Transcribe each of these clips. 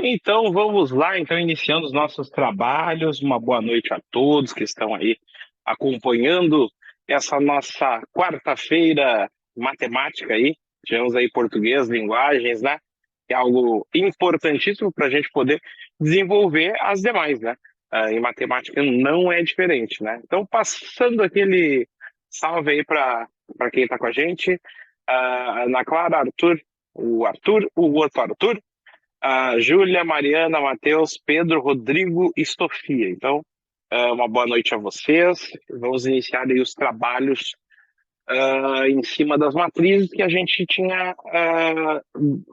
Então vamos lá, então iniciando os nossos trabalhos. Uma boa noite a todos que estão aí acompanhando essa nossa quarta-feira matemática aí. Tivemos aí português, linguagens, né? Que é algo importantíssimo para a gente poder desenvolver as demais, né? Em matemática não é diferente, né? Então passando aquele salve aí para quem está com a gente, Ana Clara, Arthur, o outro Arthur, a Júlia, Mariana, Matheus, Pedro, Rodrigo e Sofia. Então, uma boa noite a vocês. Vamos iniciar aí os trabalhos em cima das matrizes que a gente tinha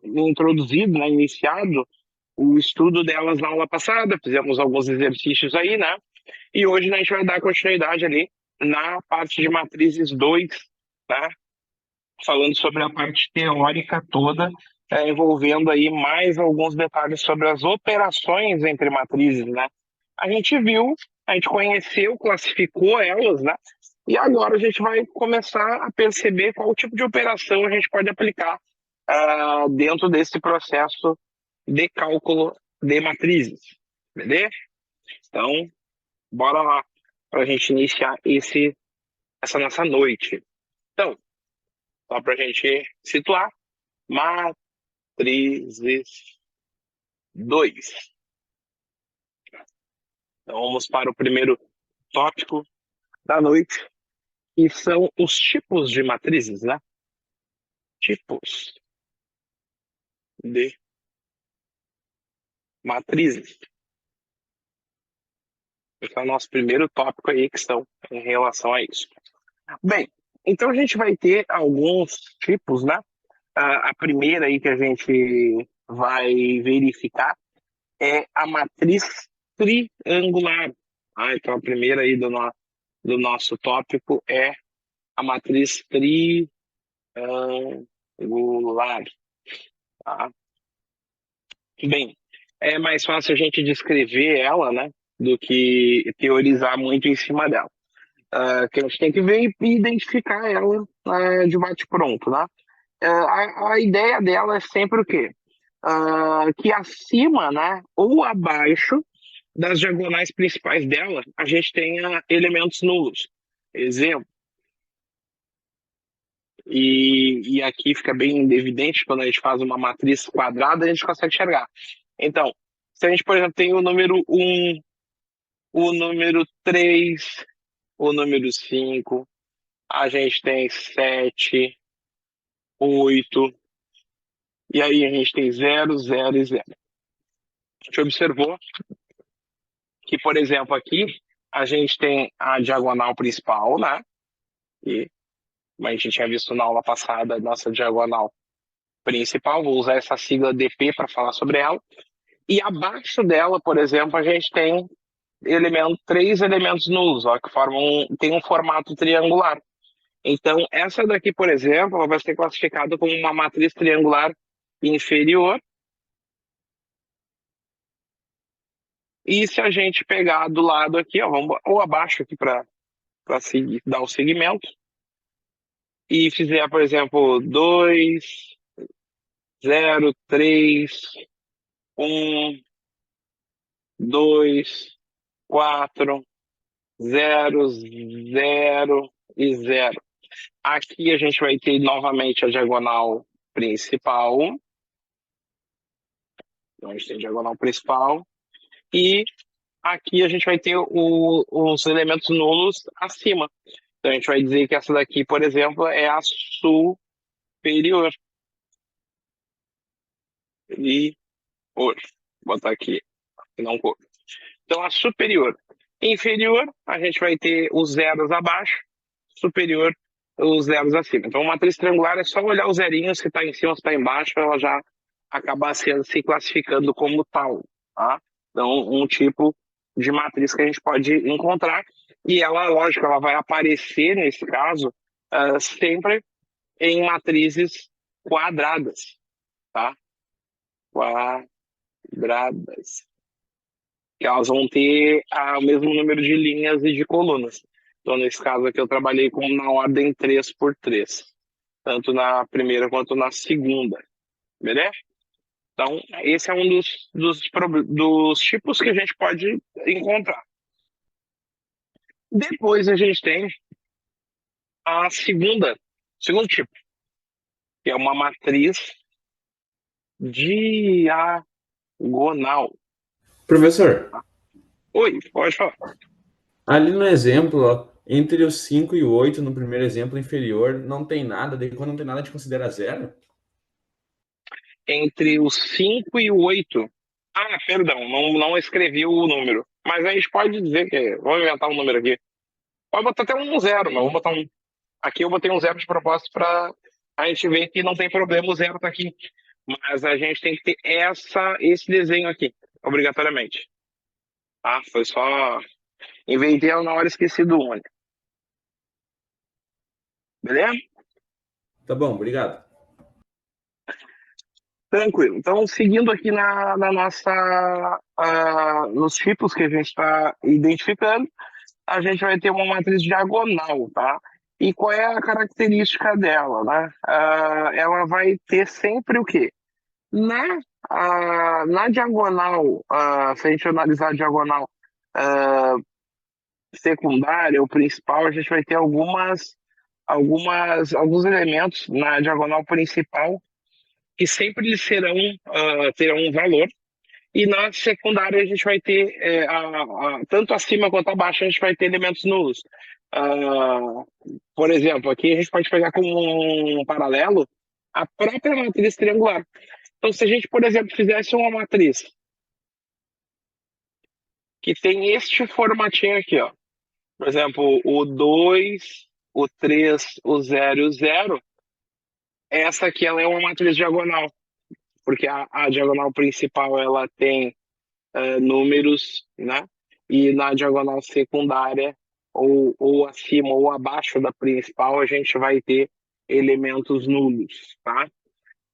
introduzido, né, iniciado o estudo delas na aula passada. Fizemos alguns exercícios aí, né? E hoje, né, a gente vai dar continuidade ali na parte de matrizes 2, né? Falando sobre a parte teórica toda, envolvendo aí mais alguns detalhes sobre as operações entre matrizes, né? A gente viu, a gente conheceu, classificou elas, né? E agora a gente vai começar a perceber qual tipo de operação a gente pode aplicar dentro desse processo de cálculo de matrizes, beleza? Então, bora lá para a gente iniciar essa nossa noite. Então, só para a gente situar, matrizes 2. Então vamos para o primeiro tópico da noite, que são os tipos de matrizes, né? Tipos de matrizes. Esse é o nosso primeiro tópico aí, que estão em relação a isso. Bem, então a gente vai ter alguns tipos, né? A primeira aí que a gente vai verificar é a matriz triangular. Então a primeira aí do nosso tópico é a matriz triangular. Tá? Bem, é mais fácil a gente descrever ela, né, do que teorizar muito em cima dela. Que a gente tem que ver e identificar ela de bate-pronto, né? A ideia dela é sempre o quê? Que acima, né, ou abaixo das diagonais principais dela, a gente tenha elementos nulos. Exemplo, e aqui fica bem evidente quando a gente faz uma matriz quadrada, a gente consegue enxergar. Então, se a gente, por exemplo, tem o número 1, o número 3, o número 5, a gente tem 7, 8, e aí a gente tem 0, 0 e 0. A gente observou que, por exemplo, aqui a gente tem a diagonal principal, né? E, como a gente tinha visto na aula passada, a nossa diagonal principal, vou usar essa sigla DP para falar sobre ela. E abaixo dela, por exemplo, a gente tem três elementos nulos, ó, que tem um formato triangular. Então, essa daqui, por exemplo, ela vai ser classificada como uma matriz triangular inferior. E se a gente pegar do lado aqui, ó, ou abaixo aqui para dar o segmento, e fizer, por exemplo, 2, 0, 3, 1, 2, 4, 0, 0 e 0. Aqui a gente vai ter novamente a diagonal principal. Então a gente tem a diagonal principal. E aqui a gente vai ter os elementos nulos acima. Então a gente vai dizer que essa daqui, por exemplo, é a superior. E vou botar aqui, não cor. Então a superior. Inferior, a gente vai ter os zeros abaixo. Superior, os zeros acima. Então, uma matriz triangular é só olhar os zerinhos, se está em cima, se está embaixo, ela já acaba se classificando como tal. Tá? Então, um tipo de matriz que a gente pode encontrar. E ela, lógico, ela vai aparecer, nesse caso, sempre em matrizes quadradas. Tá? Quadradas. Que elas vão ter o mesmo número de linhas e de colunas. Então, nesse caso aqui, eu trabalhei na ordem 3 por 3, tanto na primeira quanto na segunda, beleza? Então, esse é um dos tipos que a gente pode encontrar. Depois a gente tem a segundo tipo, que é uma matriz diagonal. Professor, Oi, pode falar. ali no exemplo, ó, entre o 5 e o 8 no primeiro exemplo inferior, não tem nada, daí quando não tem nada, a gente considera zero? Entre o 5 e o 8. Ah, perdão, não escrevi o número. Mas a gente pode dizer que. Vou inventar um número aqui. Pode botar até um zero, mas vamos botar um. Aqui eu botei um zero de propósito para a gente ver que não tem problema, o zero tá aqui. Mas a gente tem que ter esse desenho aqui, obrigatoriamente. Ah, foi só. Inventei na hora e esqueci do único. Beleza? Tá bom, obrigado. Tranquilo. Então, seguindo aqui na nossa, nos tipos que a gente está identificando, a gente vai ter uma matriz diagonal, tá? E qual é a característica dela, né? Ela vai ter sempre o quê? Na diagonal, se a gente analisar a diagonal ah, secundária ou principal, a gente vai ter alguns elementos na diagonal principal que sempre eles terão um valor, e na secundária a gente vai ter, tanto acima quanto abaixo, a gente vai ter elementos nulos. Ah, por exemplo, aqui a gente pode pegar como um paralelo a própria matriz triangular. Então, se a gente, por exemplo, fizesse uma matriz que tem este formatinho aqui, ó. Por exemplo, o 2, o 3, o 0 e o 0, essa aqui ela é uma matriz diagonal, porque a diagonal principal ela tem números, né? E na diagonal secundária, ou acima ou abaixo da principal, a gente vai ter elementos nulos, tá?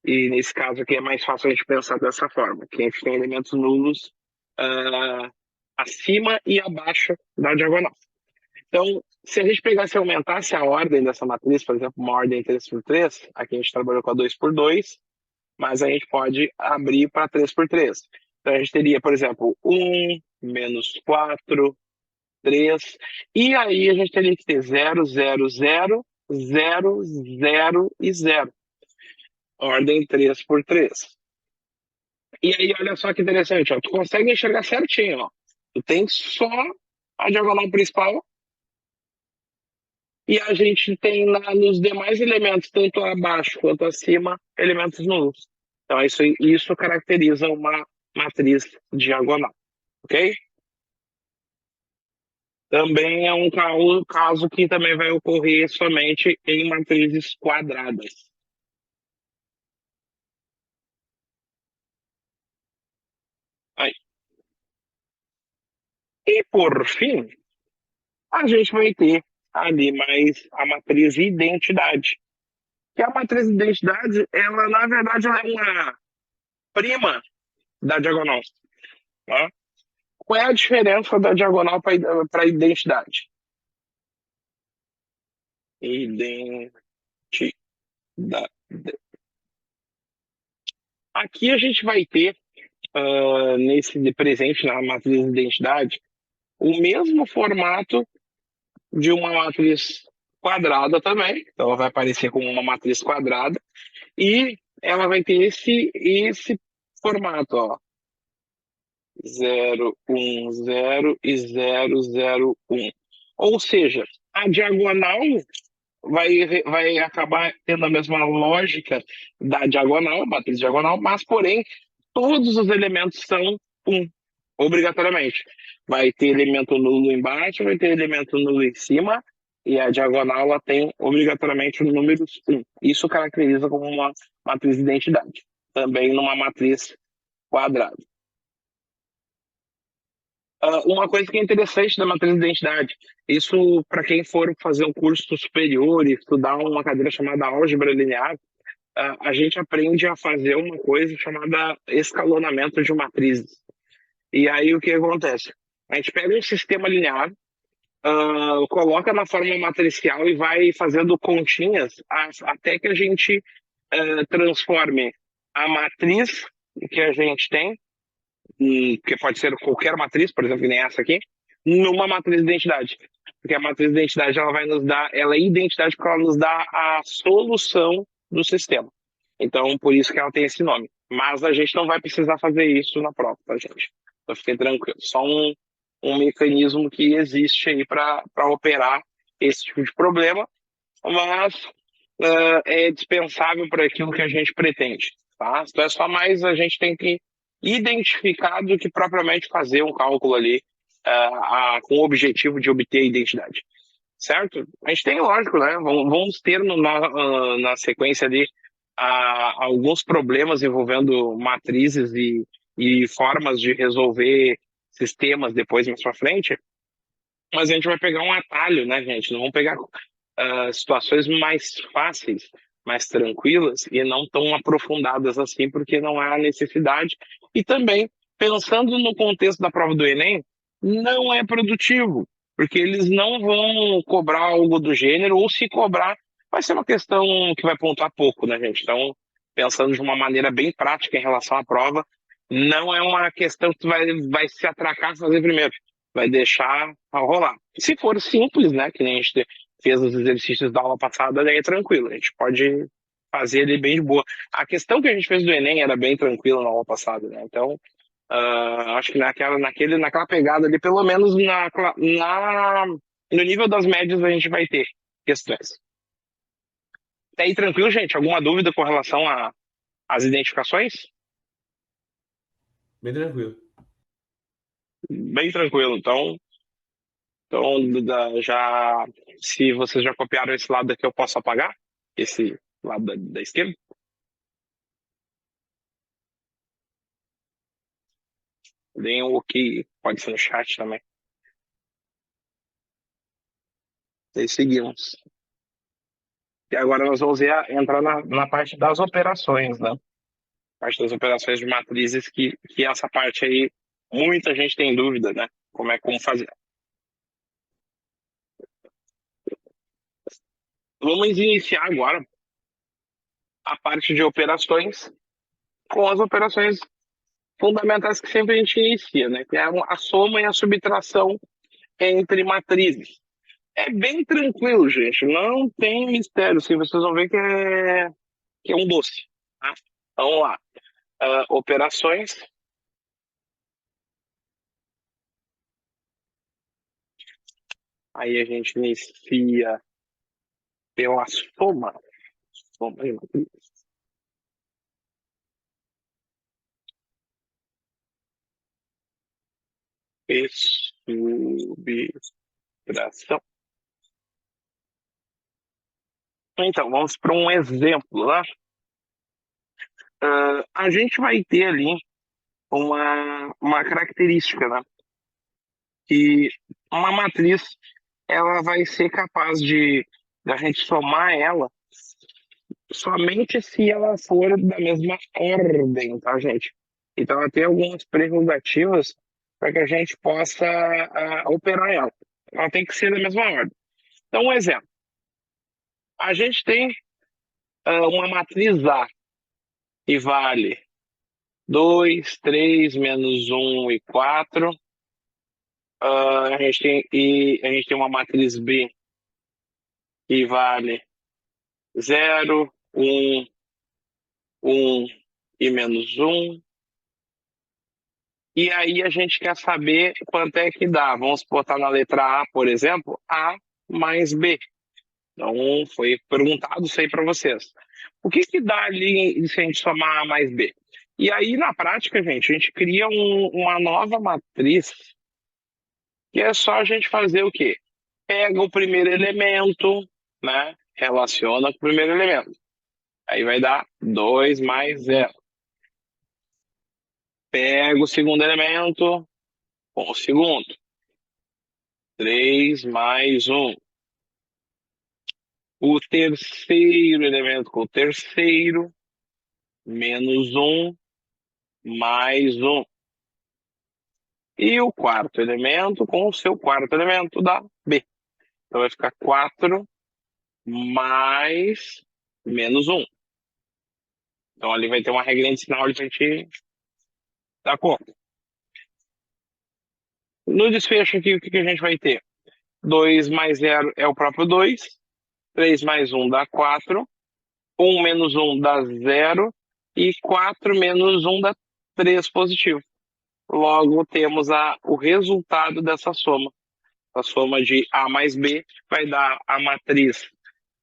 E nesse caso aqui é mais fácil a gente pensar dessa forma, que a gente tem elementos nulos uh, acima e abaixo da diagonal. Então, se a gente pegasse e aumentasse a ordem dessa matriz, por exemplo, uma ordem 3 por 3, aqui a gente trabalhou com a 2 por 2, mas a gente pode abrir para 3 por 3. Então a gente teria, por exemplo, 1, menos 4, 3, e aí a gente teria que ter 0, 0, 0, 0, 0 e 0. Ordem 3 por 3. E aí, olha só que interessante, ó, tu consegue enxergar certinho, ó. Tu tem só a diagonal principal e a gente tem nos demais elementos, tanto abaixo quanto acima, elementos nulos. Então, isso caracteriza uma matriz diagonal, ok? Também é um caso que também vai ocorrer somente em matrizes quadradas. Aí. E, por fim, a gente vai ter ali mais a matriz identidade. Que a matriz identidade, ela, na verdade, ela é uma prima da diagonal. Tá? Qual é a diferença da diagonal para a identidade? Identidade. Aqui a gente vai ter, nesse presente na matriz de identidade, o mesmo formato de uma matriz quadrada também. Então, ela vai aparecer como uma matriz quadrada e ela vai ter esse formato, ó. 0, 1, 0 e 0, 0, 1. Ou seja, a diagonal vai acabar tendo a mesma lógica da diagonal, matriz diagonal, mas, porém, todos os elementos são 1, obrigatoriamente. Vai ter elemento nulo embaixo, vai ter elemento nulo em cima, e a diagonal ela tem obrigatoriamente o número 1. Isso caracteriza como uma matriz de identidade, também numa matriz quadrada. Uma coisa que é interessante da matriz de identidade, isso para quem for fazer um curso superior e estudar uma cadeira chamada álgebra linear, a gente aprende a fazer uma coisa chamada escalonamento de matrizes. E aí o que acontece? A gente pega um sistema linear, coloca na forma matricial e vai fazendo continhas até que a gente transforme a matriz que a gente tem, que pode ser qualquer matriz, por exemplo, que nem essa aqui, numa matriz de identidade. Porque a matriz de identidade ela vai nos dar, ela é identidade porque ela nos dá a solução do sistema. Então, por isso que ela tem esse nome. Mas a gente não vai precisar fazer isso na prova, tá, gente? Então, fiquem tranquilos. Só um mecanismo que existe aí para operar esse tipo de problema, mas é dispensável para aquilo que a gente pretende, tá? Então, é só mais a gente tem que identificar do que propriamente fazer um cálculo ali com o objetivo de obter a identidade, certo? A gente tem, lógico, né? Vamos ter na sequência ali alguns problemas envolvendo matrizes e formas de resolver sistemas depois mais para frente, mas a gente vai pegar um atalho, né, gente? Não vamos pegar situações mais fáceis, mais tranquilas e não tão aprofundadas assim, porque não há necessidade. E também, pensando no contexto da prova do Enem, não é produtivo, porque eles não vão cobrar algo do gênero, ou se cobrar, vai ser uma questão que vai pontuar pouco, né, gente? Então, pensando de uma maneira bem prática em relação à prova, não é uma questão que tu vai se atracar a fazer primeiro, vai deixar rolar. Se for simples, né, que nem a gente fez os exercícios da aula passada, daí é tranquilo, a gente pode fazer ele bem de boa. A questão que a gente fez do Enem era bem tranquila na aula passada, né? Então, acho que naquela pegada ali, pelo menos no nível das médias, a gente vai ter questões. Tá aí tranquilo, gente? Alguma dúvida com relação às identificações? Bem tranquilo. Bem tranquilo. Então, já, se vocês já copiaram esse lado aqui, eu posso apagar esse lado da esquerda? Deem um ok, pode ser no chat também. E seguimos. E agora nós vamos entrar na parte das operações, né? Parte das operações de matrizes, que essa parte aí, muita gente tem dúvida, né? Como fazer. Vamos iniciar agora a parte de operações com as operações fundamentais que sempre a gente inicia, né? Que é a soma e a subtração entre matrizes. É bem tranquilo, gente. Não tem mistério. Assim, vocês vão ver que é um doce. Tá? Vamos lá. Operações. Aí a gente inicia pela soma. Soma de matriz. E subtração. Então, vamos para um exemplo, né? A gente vai ter ali uma característica, né? Que uma matriz ela vai ser capaz de a gente somar ela somente se ela for da mesma ordem, tá, gente? Então, ela tem algumas prerrogativas para que a gente possa operar ela. Ela tem que ser da mesma ordem. Então, um exemplo. A gente tem uma matriz A que vale 2, 3, menos 1 e 4. A gente tem uma matriz B que vale 0, 1, 1 e menos 1. E aí a gente quer saber quanto é que dá. Vamos botar na letra A, por exemplo, A mais B. Então, foi perguntado isso aí para vocês. O que dá ali se a gente somar A mais B? E aí, na prática, gente, a gente cria uma nova matriz, que é só a gente fazer o quê? Pega o primeiro elemento, né? Relaciona com o primeiro elemento. Aí vai dar 2 mais 0. Pega o segundo elemento com o segundo. 3 mais 1. O terceiro elemento com o terceiro, menos 1, mais 1. E o quarto elemento com o seu quarto elemento dá B. Então vai ficar 4 mais menos 1. Então ali vai ter uma regrinha de sinal para a gente Dá conta. No desfecho aqui, o que a gente vai ter? 2 mais 0 é o próprio 2. 3 mais 1 dá 4. 1 menos 1 dá 0. E 4 menos 1 dá 3 positivo. Logo, temos o resultado dessa soma. A soma de A mais B vai dar a matriz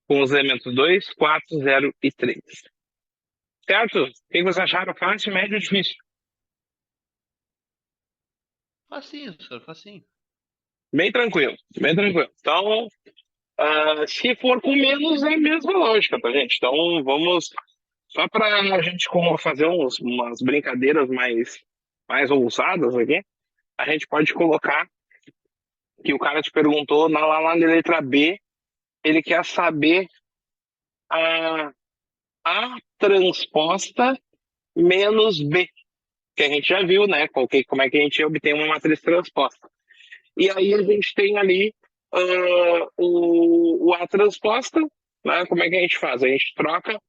com os elementos 2, 4, 0 e 3. Certo? O que vocês acharam? Fácil, médio ou difícil? Facinho, senhor, facinho. Bem tranquilo, bem tranquilo. Então, se for com menos, é a mesma lógica, tá, gente? Então, vamos. Só para a gente fazer umas brincadeiras mais ousadas aqui, a gente pode colocar que o cara te perguntou lá na letra B, ele quer saber a A transposta menos B, que a gente já viu, né? Como é que a gente obtém uma matriz transposta. E aí a gente tem ali o A transposta, né? Como é que a gente faz? A gente troca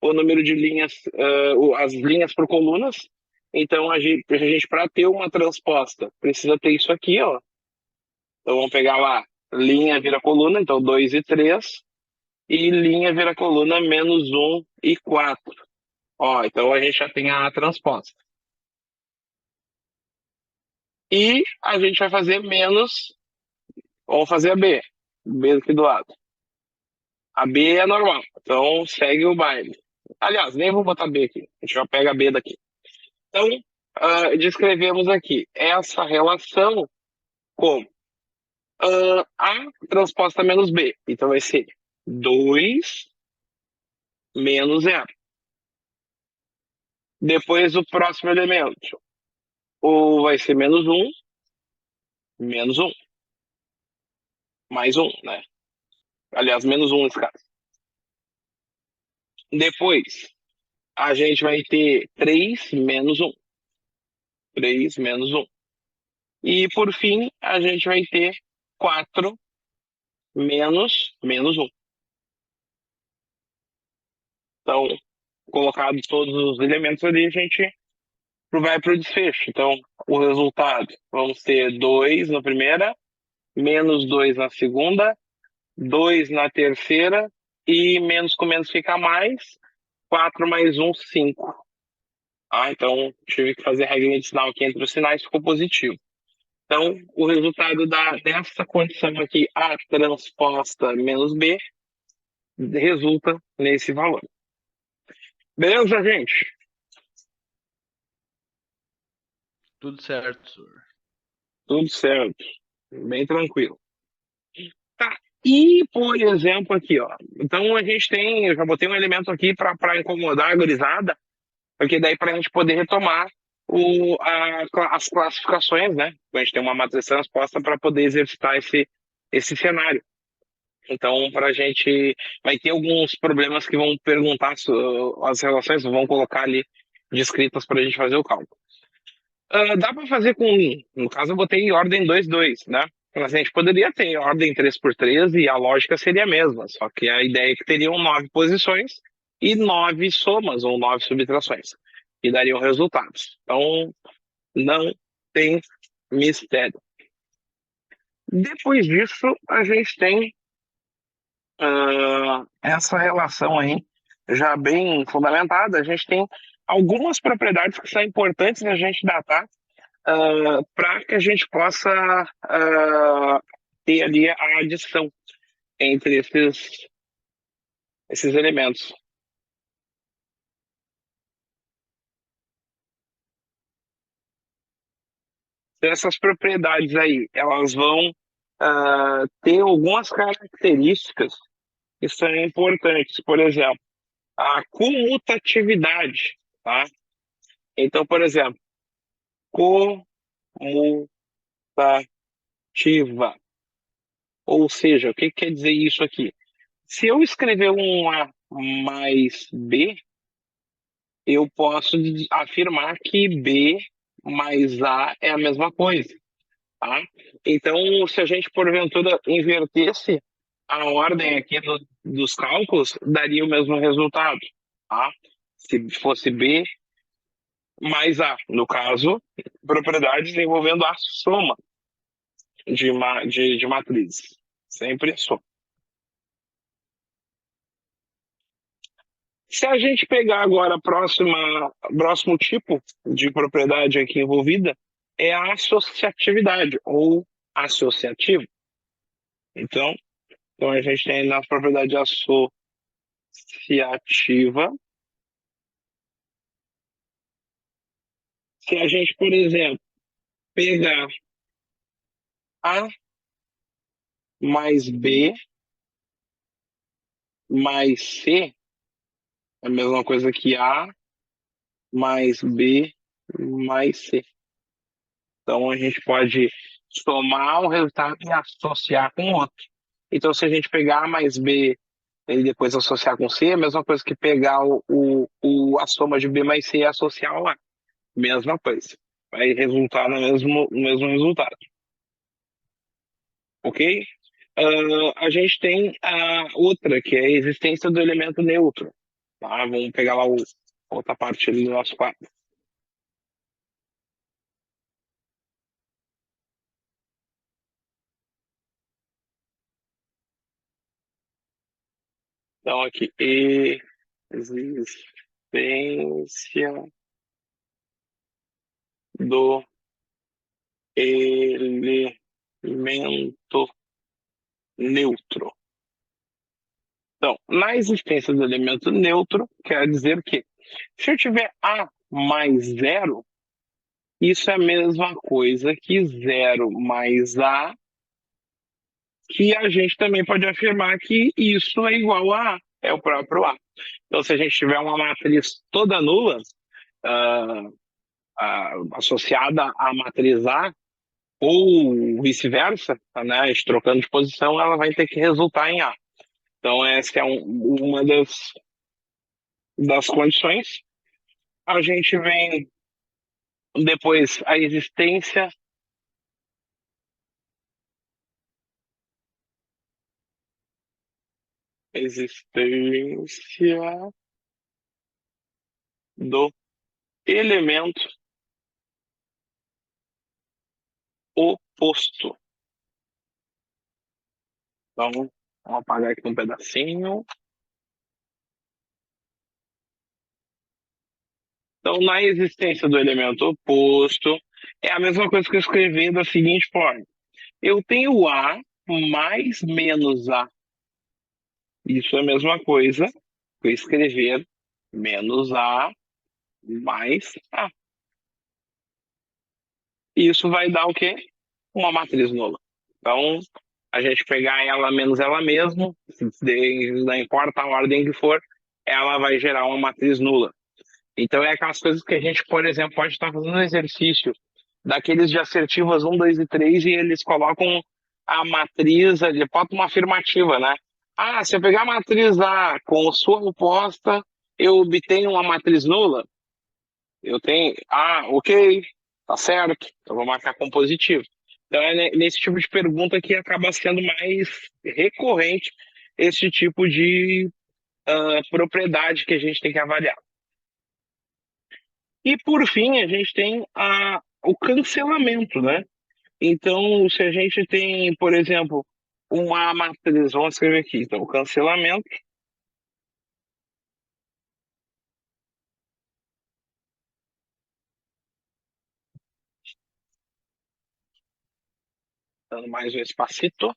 o número de linhas, as linhas por colunas. Então, a gente para ter uma transposta, precisa ter isso aqui, ó. Então, vamos pegar lá, linha vira coluna, então 2 e 3, e linha vira coluna menos 1 e 4. Ó, então a gente já tem a A transposta. E a gente vai fazer menos, vamos fazer a B. B aqui do lado. A B é normal, então segue o baile. Aliás, nem vou botar B aqui, a gente já pega a B daqui. Então, descrevemos aqui essa relação como A transposta menos B. Então vai ser 2 menos 0. Depois o próximo elemento. Ou vai ser menos 1, menos 1. Mais 1, né? Aliás, menos 1 nesse caso. Depois, a gente vai ter 3 menos 1. 3 menos 1. E, por fim, a gente vai ter 4 menos 1. Então, colocados todos os elementos ali, a gente vai para o desfecho. Então, o resultado, vamos ter 2 na primeira, menos 2 na segunda, 2 na terceira, e menos com menos fica mais, 4 mais 1, 5. Então, tive que fazer a regrinha de sinal aqui entre os sinais, ficou positivo. Então, o resultado dessa condição aqui, A transposta menos B, resulta nesse valor. Beleza, gente? Tudo certo, senhor. Tudo certo. Bem tranquilo. Tá. E, por exemplo, aqui, ó. Então, a gente tem, eu já botei um elemento aqui para incomodar a gurizada, porque daí para a gente poder retomar as classificações, né? A gente tem uma matriz transposta para poder exercitar esse cenário. Então, para a gente vai ter alguns problemas que vão perguntar as relações, vão colocar ali descritas para a gente fazer o cálculo. Dá para fazer com, no caso eu botei em ordem 2, 2, né? Mas a gente poderia ter ordem 3 por 3 e a lógica seria a mesma, só que a ideia é que teriam 9 posições e 9 somas ou 9 subtrações, que dariam resultados. Então, não tem mistério. Depois disso, a gente tem essa relação aí já bem fundamentada. A gente tem algumas propriedades que são importantes a gente datar para que a gente possa ter ali a adição entre esses elementos. Essas propriedades aí, elas vão ter algumas características que são importantes. Por exemplo, a comutatividade, tá? Então, por exemplo, comutativa. Ou seja, o que quer dizer isso aqui? Se eu escrever um A mais B, eu posso afirmar que B mais A é a mesma coisa, tá? Então, se a gente, porventura, invertesse a ordem aqui dos cálculos, daria o mesmo resultado, tá? Se fosse B mais A. No caso, propriedades envolvendo a soma de matrizes. Sempre a soma. Se a gente pegar agora próximo tipo de propriedade aqui envolvida, é a associatividade ou associativo. Então a gente tem na propriedade associativa. Se a gente, por exemplo, pegar A mais B mais C, é a mesma coisa que A mais B mais C. Então a gente pode somar o resultado e associar com o outro. Então, se a gente pegar A mais B e depois associar com C, é a mesma coisa que pegar a soma de B mais C e associar ao A. Mesma coisa. Vai resultar no mesmo resultado. Ok? A gente tem a outra, que é a existência do elemento neutro. Tá? Vamos pegar lá outra parte ali do nosso quadro. Então, aqui, existência do elemento neutro. Então, na existência do elemento neutro, quer dizer que se eu tiver A mais zero, isso é a mesma coisa que zero mais A, que a gente também pode afirmar que isso é igual a A, é o próprio A. Então, se a gente tiver uma matriz toda nula, uh, associada à matriz A, ou vice-versa, né, a gente trocando de posição, ela vai ter que resultar em A. Então, essa é uma das condições. A gente vem depois a existência do elemento oposto. Então, vamos apagar aqui um pedacinho. Então, na existência do elemento oposto, é a mesma coisa que eu escrevi da seguinte forma. Eu tenho A mais menos A. Isso é a mesma coisa que eu escrever menos A mais A. Isso vai dar o quê? Uma matriz nula. Então, a gente pegar ela menos ela mesma, não importa a ordem que for, ela vai gerar uma matriz nula. Então, é aquelas coisas que a gente, por exemplo, pode estar fazendo um exercício daqueles de assertivas 1, 2 e 3 e eles colocam a matriz, ele bota uma afirmativa, né? Ah, se eu pegar a matriz A com sua oposta, eu obtenho uma matriz nula? Eu tenho. Ah, ok, tá certo. Então vou marcar como positivo. Então é nesse tipo de pergunta que acaba sendo mais recorrente esse tipo de propriedade que a gente tem que avaliar. E por fim, a gente tem o cancelamento, né? Então, se a gente tem, por exemplo, uma matriz, vamos escrever aqui, então, o cancelamento dando mais um espacito.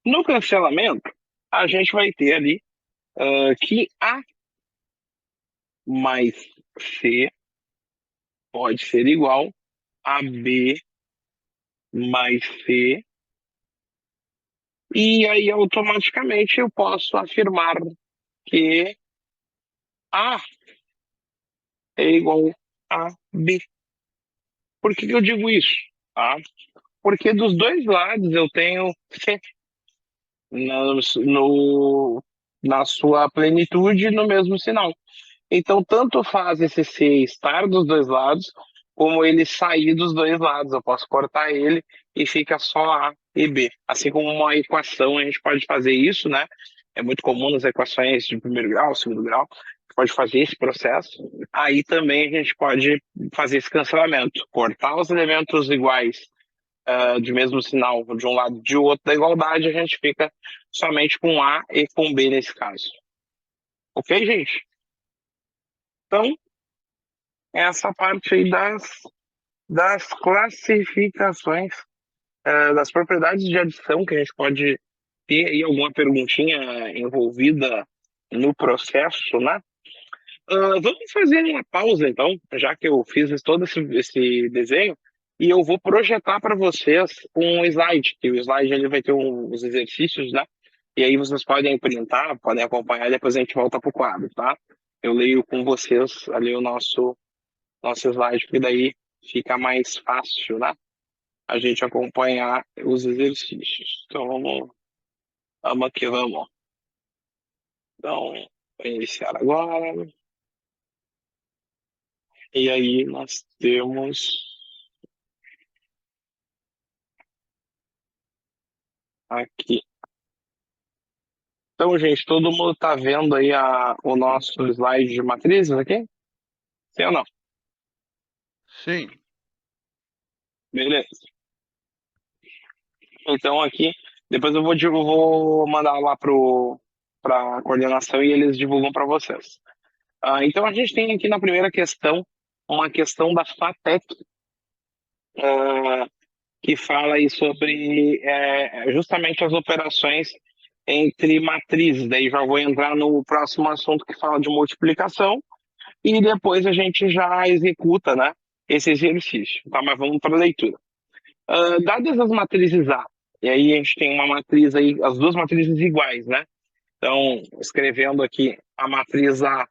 No cancelamento, a gente vai ter ali que A mais C pode ser igual a B mais C, e aí automaticamente eu posso afirmar que A é igual a B. Por que eu digo isso? Ah, porque dos dois lados eu tenho C na sua plenitude no mesmo sinal. Então, tanto faz esse C estar dos dois lados, como ele sair dos dois lados. Eu posso cortar ele e fica só A e B. Assim como uma equação, a gente pode fazer isso, né? É muito comum nas equações de primeiro grau, segundo grau, pode fazer esse processo. Aí também a gente pode fazer esse cancelamento, cortar os elementos iguais de mesmo sinal de um lado e de outro da igualdade, a gente fica somente com A e com B nesse caso. Ok, gente? Então, essa parte aí das classificações, das propriedades de adição, que a gente pode ter aí alguma perguntinha envolvida no processo, né? Vamos fazer uma pausa, então, já que eu fiz todo esse desenho, e eu vou projetar para vocês um slide, que o slide ele vai ter os exercícios, né? E aí vocês podem printar, podem acompanhar, e depois a gente volta para o quadro, tá? Eu leio com vocês ali o nosso slide, porque daí fica mais fácil, né? A gente acompanhar os exercícios. Então vamos aqui, vamos. Então, vou iniciar agora. E aí nós temos aqui. Então, gente, todo mundo está vendo aí o nosso slide de matrizes aqui? Sim ou não? Sim. Beleza. Então aqui, depois eu vou mandar lá para a coordenação e eles divulgam para vocês. Então a gente tem aqui na primeira questão uma questão da FATEC, que fala aí sobre justamente as operações entre matrizes. Daí já vou entrar no próximo assunto que fala de multiplicação e depois a gente já executa, né, esse exercício. Tá? Mas vamos para a leitura. Dadas as matrizes A, e aí a gente tem uma matriz aí, as duas matrizes iguais, né? Então, escrevendo aqui a matriz A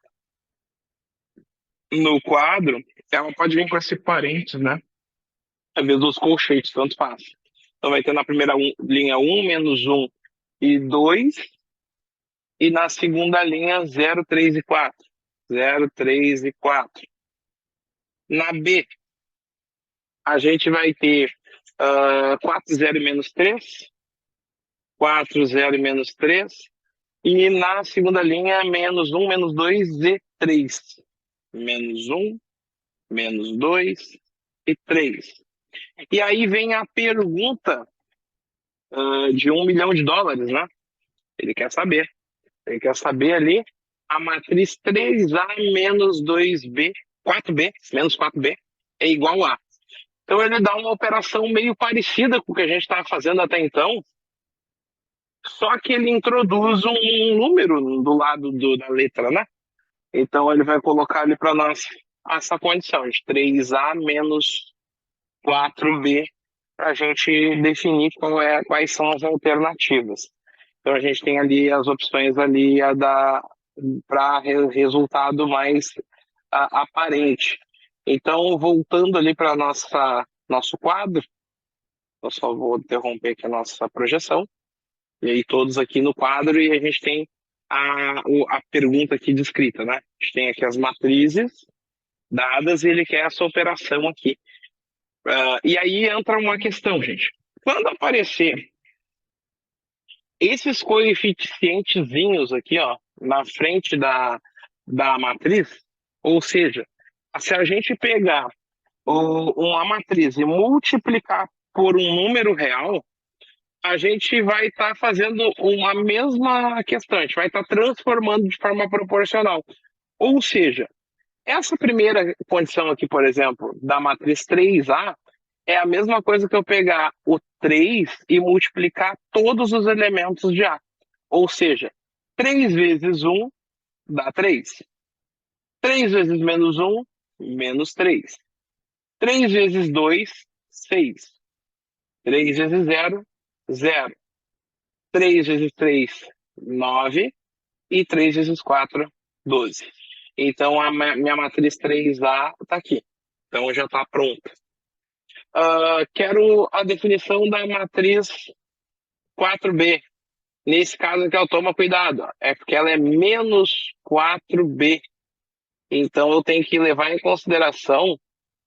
no quadro, ela pode vir com esse parênteses, né? Às vezes os colchetes, tanto faz. Então vai ter na primeira linha 1, menos 1 e 2, e na segunda linha 0, 3 e 4. 0, 3 e 4. Na B, a gente vai ter 4, 0 e menos 3, 4, 0 e menos 3, e na segunda linha, menos 1, menos 2 e 3. Menos 1, menos 2 e 3. E aí vem a pergunta de $1 milhão, né? Ele quer saber. Ele quer saber ali a matriz 3A menos 2B, 4B, menos 4B, é igual a. Então ele dá uma operação meio parecida com o que a gente estava fazendo até então, só que ele introduz um número do lado da letra, né? Então ele vai colocar ali para nós essa condição de 3A menos 4B, para a gente definir quais são as alternativas. Então a gente tem ali as opções ali para resultado mais aparente. Então, voltando ali para nosso quadro, eu só vou interromper aqui a nossa projeção. E aí todos aqui no quadro, e a gente tem a pergunta aqui descrita, né? A gente tem aqui as matrizes dadas e ele quer essa operação aqui. E aí entra uma questão, gente. Quando aparecer esses coeficientezinhos aqui, ó, na frente da matriz, ou seja, se a gente pegar uma matriz e multiplicar por um número real, a gente vai estar fazendo uma mesma questão, a gente vai estar transformando de forma proporcional. Ou seja, essa primeira condição aqui, por exemplo, da matriz 3A, é a mesma coisa que eu pegar o 3 e multiplicar todos os elementos de A. Ou seja, 3 vezes 1 dá 3. 3 vezes menos 1, menos 3. 3 vezes 2, 6. 3 vezes 0, 0. 3 vezes 3, 9. E 3 vezes 4, 12. Então, a minha matriz 3A está aqui. Então, já está pronta. Quero a definição da matriz 4B. Nesse caso aqui, toma cuidado. É porque ela é menos 4B. Então, eu tenho que levar em consideração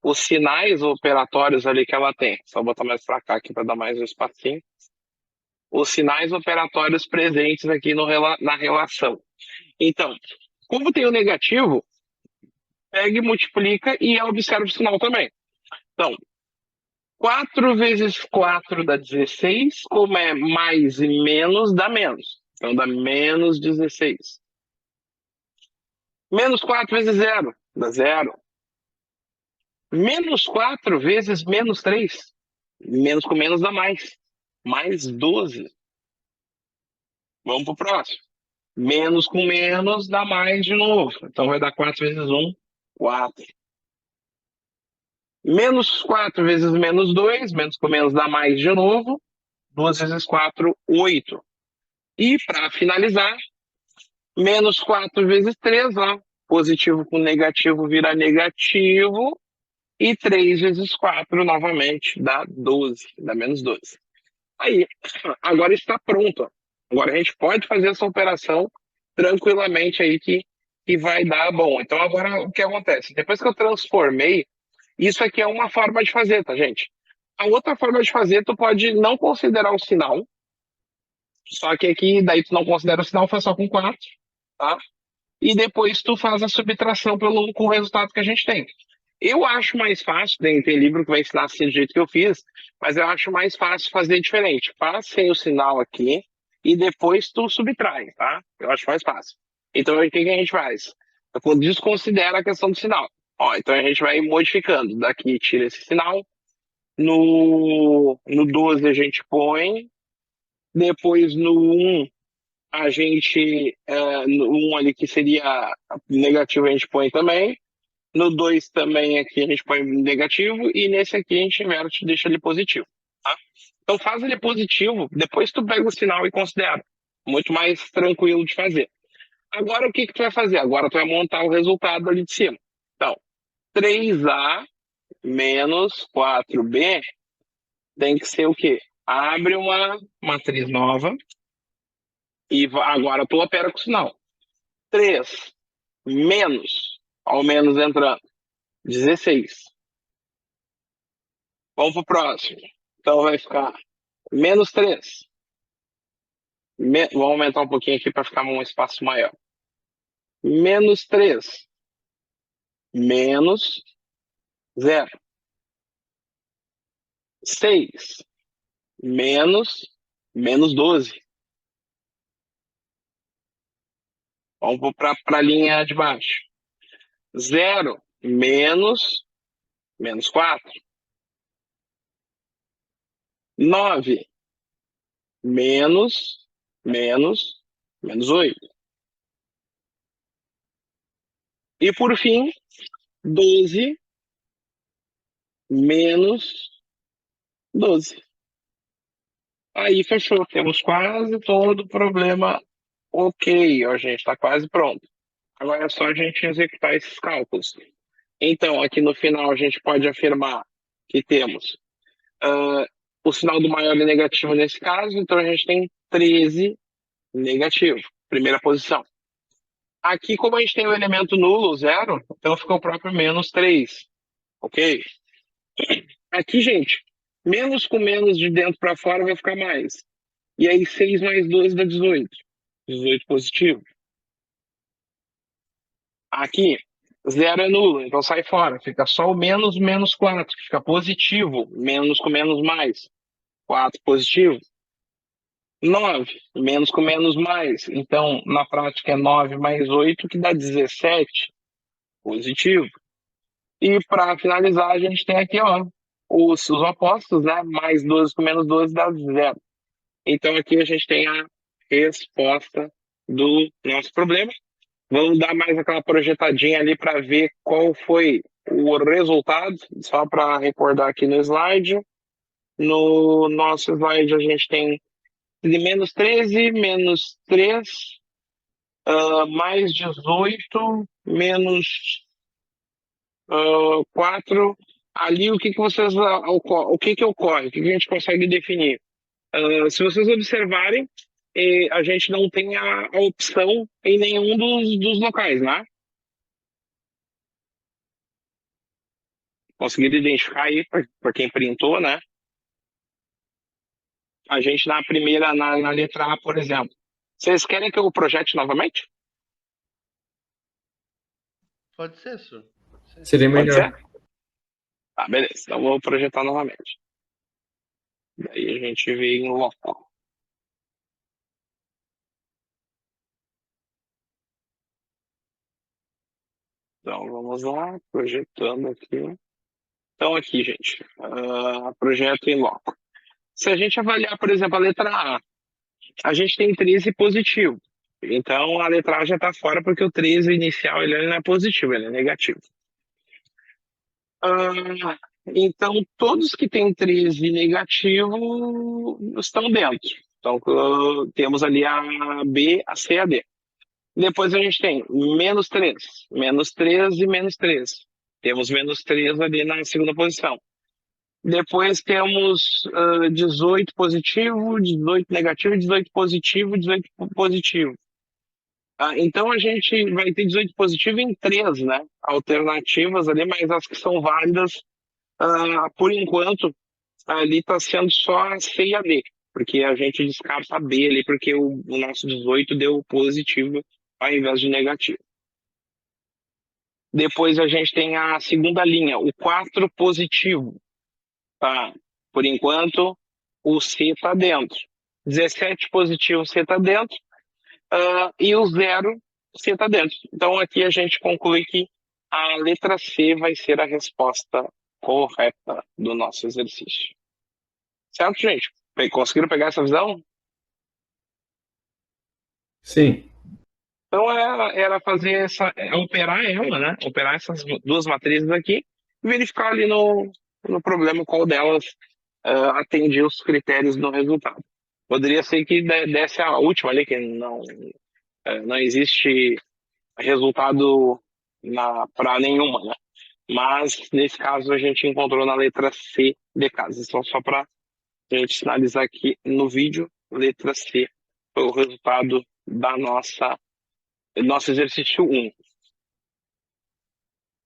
os sinais operatórios ali que ela tem. Só botar mais para cá aqui para dar mais um espacinho. Os sinais operatórios presentes aqui na relação. Então, Como tem o negativo, pega e multiplica e observa o sinal também. Então, 4 vezes 4 dá 16, como é mais e menos, dá menos. Então dá menos 16. Menos 4 vezes 0, dá 0. Menos 4 vezes menos 3. Menos com menos dá mais. Mais 12. Vamos pro próximo. Menos com menos dá mais de novo. Então vai dar 4 vezes 1, 4. Menos 4 vezes menos 2, menos com menos dá mais de novo. 2 vezes 4, 8. E para finalizar, menos 4 vezes 3, ó. Positivo com negativo vira negativo. E 3 vezes 4 novamente dá 12, dá menos 12. Aí, agora está pronto. Agora a gente pode fazer essa operação tranquilamente aí que vai dar bom. Então agora o que acontece? Depois que eu transformei, isso aqui é uma forma de fazer, tá, gente? A outra forma de fazer, tu pode não considerar o sinal, só que aqui daí tu não considera o sinal, faz só com 4, tá? E depois tu faz a subtração com o resultado que a gente tem. Eu acho mais fácil, tem livro que vai ensinar assim do jeito que eu fiz, mas eu acho mais fácil fazer diferente. Faz sem o sinal aqui e depois tu subtrai, tá? Eu acho mais fácil. Então, o que a gente faz? Desconsidera a questão do sinal. Ó, então a gente vai modificando. Daqui tira esse sinal. No 12 a gente põe. Depois no 1 a gente, no 1 ali que seria negativo, a gente põe também. No 2 também aqui a gente põe negativo. E nesse aqui a gente inverte e deixa ele positivo. Tá? Então faz ele positivo, depois tu pega o sinal e considera. Muito mais tranquilo de fazer. Agora o que tu vai fazer? Agora tu vai montar o resultado ali de cima. Então, 3A menos 4B tem que ser o quê? Abre uma matriz nova e agora tu opera com o sinal. 3 menos, ao menos entrando, 16. Vamos pro próximo. Então vai ficar menos 3. Vamos aumentar um pouquinho aqui para ficar um espaço maior. Menos 3. Menos 0. 6. Menos 12. Vamos para a linha de baixo. 0 menos 4. 9 menos 8. E por fim, 12 menos 12. Aí fechou. Temos quase todo o problema ok. Ó, gente, está quase pronto. Agora é só a gente executar esses cálculos. Então, aqui no final, a gente pode afirmar que temos o sinal do maior e negativo nesse caso, então a gente tem 13 negativo, primeira posição. Aqui, como a gente tem o elemento nulo, 0, então fica o próprio menos 3, ok? Aqui, gente, menos com menos de dentro para fora vai ficar mais. E aí, 6 mais 12 dá 18. 18 positivo. Aqui, 0 é nulo, então sai fora. Fica só o menos 4, que fica positivo. Menos com menos mais. 4 positivo. 9, menos com menos mais. Então, na prática, é 9 mais 8, que dá 17. Positivo. E para finalizar, a gente tem aqui, ó, os opostos, né? Mais 12 com menos 12 dá 0. Então, aqui a gente tem a resposta do nosso problema. Vamos dar mais aquela projetadinha ali para ver qual foi o resultado, só para recordar aqui no slide. No nosso slide a gente tem de menos 13, menos 3, mais 18, menos 4. Ali o que vocês o que ocorre? O que a gente consegue definir? Se vocês observarem, a gente não tem a opção em nenhum dos locais, né? Conseguiram identificar aí para quem printou, né? A gente na primeira, na letra A, por exemplo. Vocês querem que eu projete novamente? Pode ser, senhor. Seria Pode melhor. ser? Tá, beleza. Então vou projetar novamente. Daí a gente vem em local. Então vamos lá, projetando aqui. Então aqui, gente, projeto em loco. Se a gente avaliar, por exemplo, a letra a gente tem 13 positivo. Então a letra A já está fora porque o 13 inicial ele não é positivo, ele é negativo. Então todos que têm 13 negativo estão dentro. Então temos ali a B, a C e a D. Depois a gente tem menos 3 e menos 3. Temos menos 3 ali na segunda posição. Depois temos 18 positivo, 18 negativo, 18 positivo, 18 positivo. Então a gente vai ter 18 positivo em 3, né? Alternativas ali, mas as que são válidas, por enquanto, ali está sendo só a C e a D, porque a gente descarta a B ali, porque o nosso 18 deu positivo ao invés de negativo. Depois a gente tem a segunda linha, o 4 positivo. Tá? Por enquanto, o C está dentro. 17 positivo, C está dentro. E o 0, C está dentro. Então aqui a gente conclui que a letra C vai ser a resposta correta do nosso exercício. Certo, gente? Conseguiram pegar essa visão? Sim. Então era fazer operar ela, né? Operar essas duas matrizes aqui e verificar ali no problema qual delas atendia os critérios do resultado. Poderia ser que desse a última ali, que não existe resultado para nenhuma, né? Mas nesse caso a gente encontrou na letra C de casa. Então, só para a gente sinalizar aqui no vídeo, letra C foi o resultado da nosso exercício 1.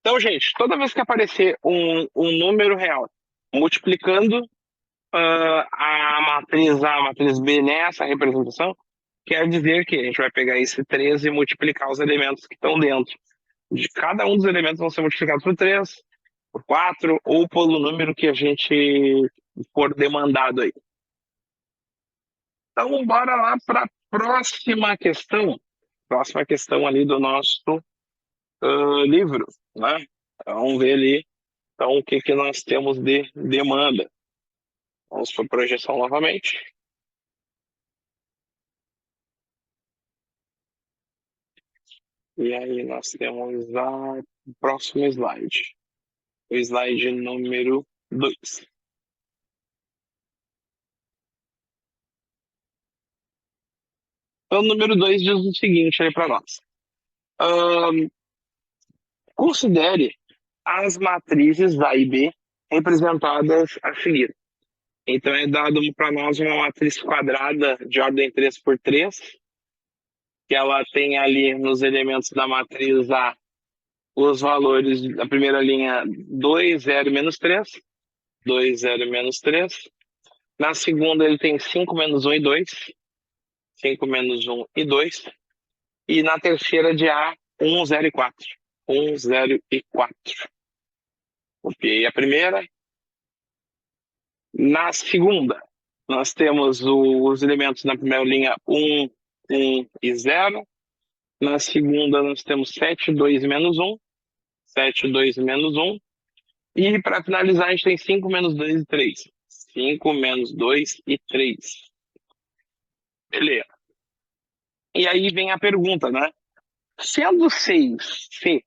Então, gente, toda vez que aparecer um número real multiplicando a matriz B nessa representação, quer dizer que a gente vai pegar esse 13 e multiplicar os elementos que estão dentro. De cada um dos elementos vão ser multiplicados por 3, por 4 ou pelo número que a gente for demandado aí. Então, bora lá para a próxima questão. Próxima questão ali do nosso livro, né? Vamos ver ali, então, o que nós temos de demanda. Vamos para a projeção novamente. E aí nós temos o próximo slide. O slide número 2. Então, o número 2 diz o seguinte aí para nós. Considere as matrizes A e B representadas a seguir. Então, é dado para nós uma matriz quadrada de ordem 3 por 3, que ela tem ali nos elementos da matriz A os valores da primeira linha 2, 0 e menos 3. 2, 0 e menos 3. Na segunda, ele tem 5, menos 1 e 2. 5, menos 1 e 2. E na terceira de A, 1, 0 e 4. 1, 0 e 4. Copiei a primeira. Na segunda, nós temos os elementos na primeira linha 1, 1 e 0. Na segunda, nós temos 7, 2 e menos 1. 7, 2 e menos 1. E para finalizar, a gente tem 5, menos 2 e 3. 5, menos 2 e 3. Beleza. E aí vem a pergunta, né? Sendo 6, C,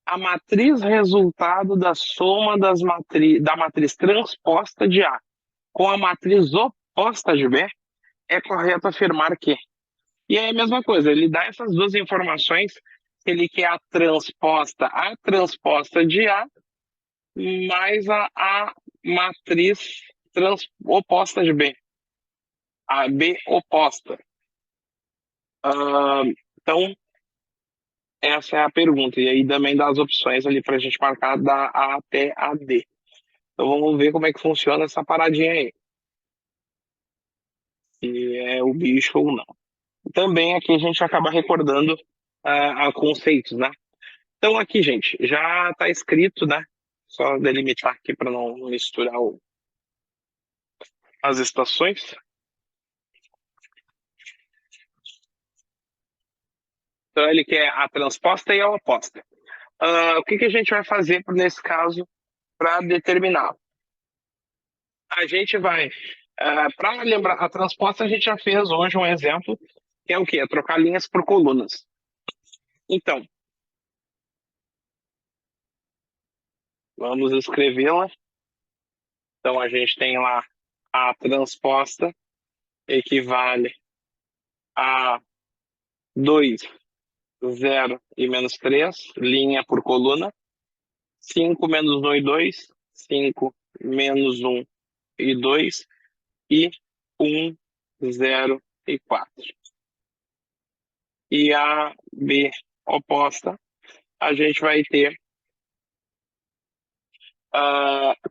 a matriz resultado da soma da matriz transposta de A com a matriz oposta de B, é correto afirmar que. E aí a mesma coisa, ele dá essas duas informações, ele quer a transposta de A mais a matriz oposta de B. A B oposta. Então, essa é a pergunta. E aí também dá as opções ali para a gente marcar da A até a D. Então vamos ver como é que funciona essa paradinha aí. Se é o bicho ou não. Também aqui a gente acaba recordando a conceitos, né? Então aqui, gente, já está escrito, né? Só delimitar aqui para não misturar as estações. Então ele quer a transposta e a oposta. O que a gente vai fazer nesse caso para determinar? A gente vai, para lembrar, a transposta a gente já fez hoje um exemplo, que é o quê? É trocar linhas por colunas. Então, vamos escrevê-la. Então a gente tem lá a transposta equivale a 2, 0 e menos 3, linha por coluna. 5 menos 1 e 2, 5 menos 1 e 2, e 1, 0 e 4. E a B oposta, a gente vai ter.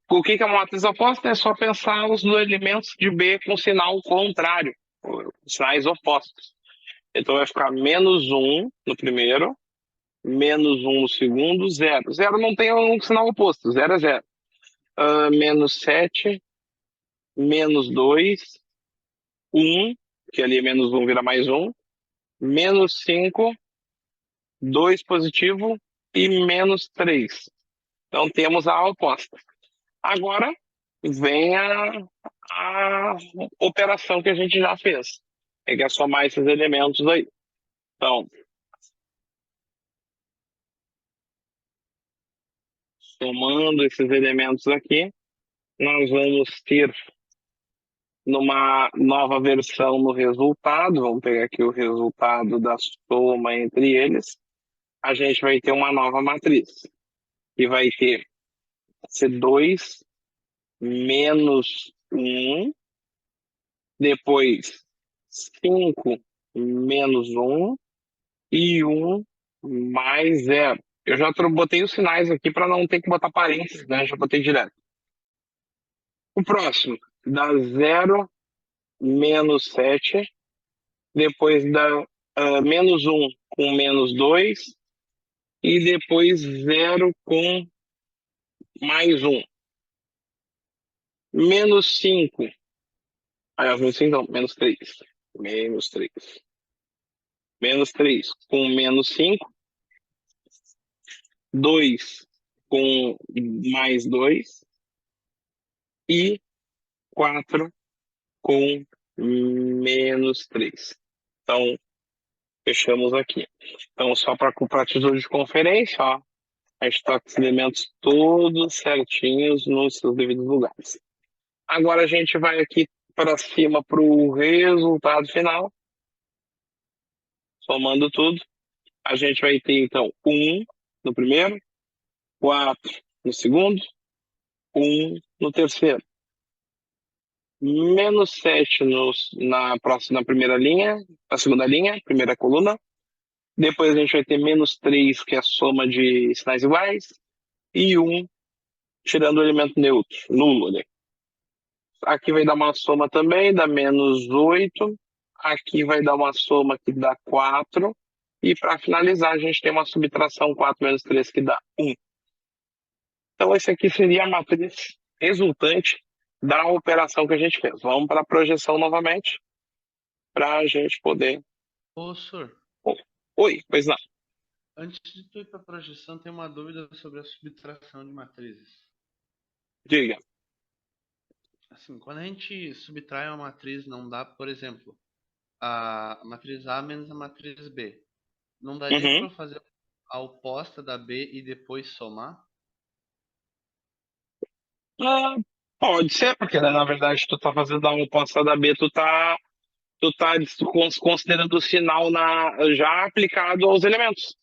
O que é uma matriz oposta? É só pensar os elementos de B com sinal contrário, sinais opostos. Então vai ficar menos 1 no primeiro, menos 1 no segundo, 0. 0 não tem um sinal oposto, 0 é 0. Menos 7, menos 2, 1, que ali menos 1 vira mais 1, menos 5, 2 positivo e menos 3. Então temos a oposta. Agora vem a operação que a gente já fez. É que é somar esses elementos aí. Então, somando esses elementos aqui, nós vamos ter numa nova versão no resultado, vamos pegar aqui o resultado da soma entre eles, a gente vai ter uma nova matriz, que vai ter C2 menos 1, depois 5 menos 1 e 1 mais 0. Eu já botei os sinais aqui para não ter que botar parênteses, né? Já botei direto. O próximo dá 0 menos 7, depois dá menos 1 com menos 2 e depois 0 com mais 1. Menos 5. Menos 5 não, menos 3. Menos 3. Menos 3 com menos 5. 2 com mais 2. E 4 com menos 3. Então, fechamos aqui. Então, só para título de conferência, ó, a gente está com os elementos todos certinhos nos seus devidos lugares. Agora a gente vai aqui para cima para o resultado final. Somando tudo, a gente vai ter então 1 no primeiro, 4 no segundo, 1 no terceiro. Menos 7 na primeira linha, na segunda linha, primeira coluna. Depois a gente vai ter menos 3, que é a soma de sinais iguais, e 1, tirando o elemento neutro, nulo ali. Aqui vai dar uma soma também, dá menos 8. Aqui vai dar uma soma que dá 4. E para finalizar, a gente tem uma subtração 4 menos 3 que dá 1. Então, esse aqui seria a matriz resultante da operação que a gente fez. Vamos para a projeção novamente, para a gente poder... Ô, senhor, Oi, pois não. antes de tu ir para a projeção, tem uma dúvida sobre a subtração de matrizes. Diga. Assim, quando a gente subtrai uma matriz, não dá, por exemplo, a matriz A menos a matriz B. Não daria Uhum. para fazer a oposta da B e depois somar? Pode ser, porque né, na verdade tu tá fazendo a oposta da B, tu tá considerando o sinal já aplicado aos elementos.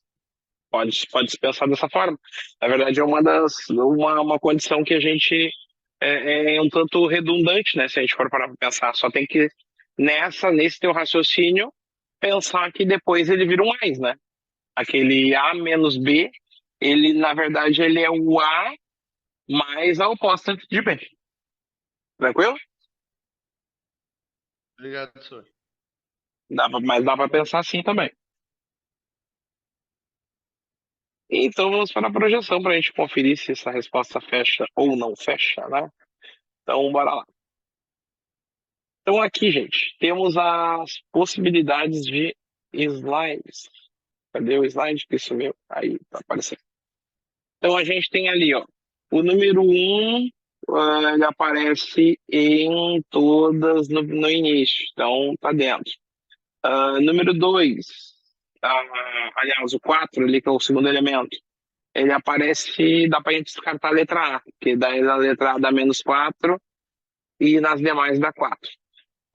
Pode se pensar dessa forma. Na verdade, é uma condição que a gente é um tanto redundante, né? Se a gente for parar para pensar, só tem que nesse teu raciocínio pensar que depois ele vira um mais, né? Aquele A menos B, ele na verdade ele é o A mais a oposta de B. Tranquilo? Obrigado, senhor. Mas dá para pensar assim também. Então vamos para a projeção para a gente conferir se essa resposta fecha ou não fecha, né? Então bora lá. Então aqui, gente, temos as possibilidades de slides. Cadê o slide que sumiu? Aí, tá aparecendo. Então a gente tem ali, ó, o número 1, ele aparece em todas no início, então tá dentro. Número 2, aliás, o 4 ali, que é o segundo elemento, ele aparece, dá pra gente descartar a letra A, porque daí na letra A dá -4 e nas demais dá 4.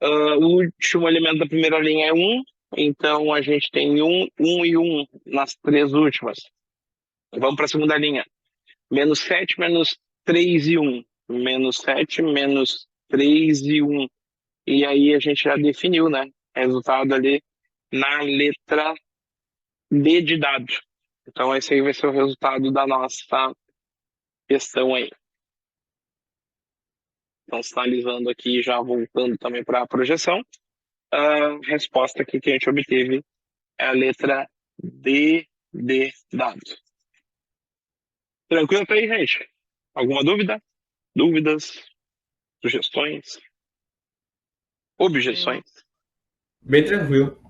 O último elemento da primeira linha é 1, então a gente tem 1, 1 e 1 nas três últimas. Vamos para a segunda linha. -7, -3 e 1. -7, -3 e 1. E aí a gente já definiu, né? Resultado ali na letra D de dado. Então esse aí vai ser o resultado da nossa questão aí. Então, sinalizando aqui, já voltando também para a projeção, a resposta aqui que a gente obteve é a letra D de dado. Tranquilo até aí, gente? Alguma dúvida? Dúvidas? Sugestões? Objeções? Bem tranquilo.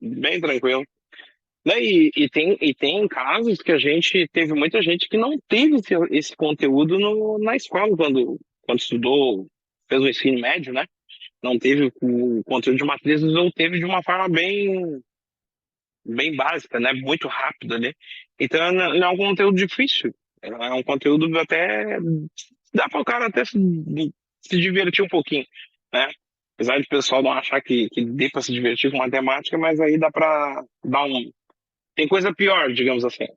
Bem tranquilo. Né, e tem casos que a gente teve muita gente que não teve esse conteúdo na escola quando estudou, fez o ensino médio, né? Não teve o conteúdo de matrizes ou teve de uma forma bem básica, né? Muito rápida, né? Então não é um conteúdo difícil. É um conteúdo até dá para o cara até se divertir um pouquinho, né? Apesar de o pessoal não achar que dê para se divertir com matemática, mas aí dá para dar um. Tem coisa pior, digamos assim.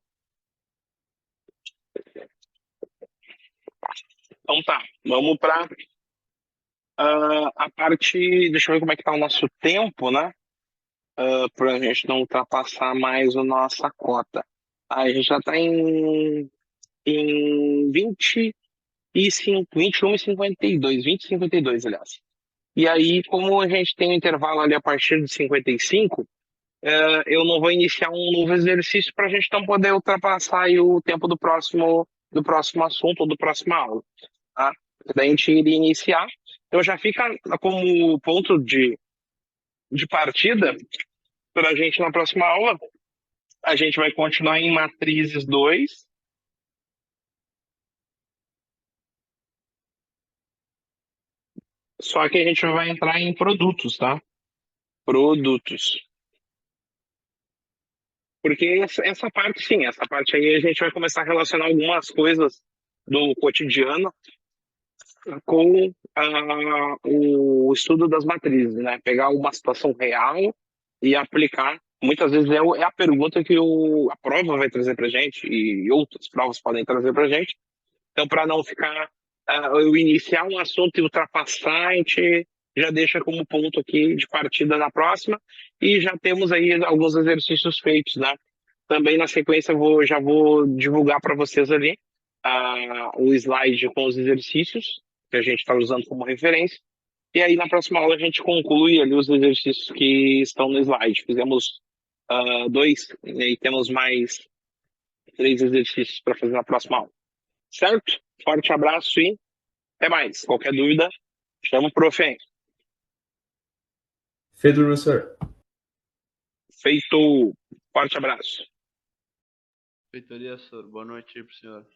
Então tá, vamos para a parte. Deixa eu ver como é que tá o nosso tempo, né? Para a gente não ultrapassar mais a nossa cota. A gente já está em 25, 21 e 52, 20 e 52, aliás. E aí, como a gente tem um intervalo ali a partir de 55, eu não vou iniciar um novo exercício para a gente não poder ultrapassar aí o tempo do próximo assunto ou do próximo aula. Tá? Daí a gente iria iniciar. Então já fica como ponto de partida para a gente na próxima aula. A gente vai continuar em matrizes 2. Só que a gente vai entrar em produtos, tá? Produtos. Porque essa parte, sim, essa parte aí a gente vai começar a relacionar algumas coisas do cotidiano com o estudo das matrizes, né? Pegar uma situação real e aplicar. Muitas vezes é a pergunta que a prova vai trazer para gente e outras provas podem trazer para gente. Então, para não ficar eu iniciar um assunto e ultrapassar, a gente já deixa como ponto aqui de partida na próxima e já temos aí alguns exercícios feitos, né? Também na sequência já vou divulgar para vocês ali o slide com os exercícios que a gente está usando como referência. E aí na próxima aula a gente conclui ali os exercícios que estão no slide. Fizemos 2 e temos mais 3 exercícios para fazer na próxima aula. Certo? Forte abraço e até mais. Qualquer dúvida, chama o prof. aí. Feito, professor. Feito. Forte abraço. Feitoria, senhor. Boa noite aí pro senhor.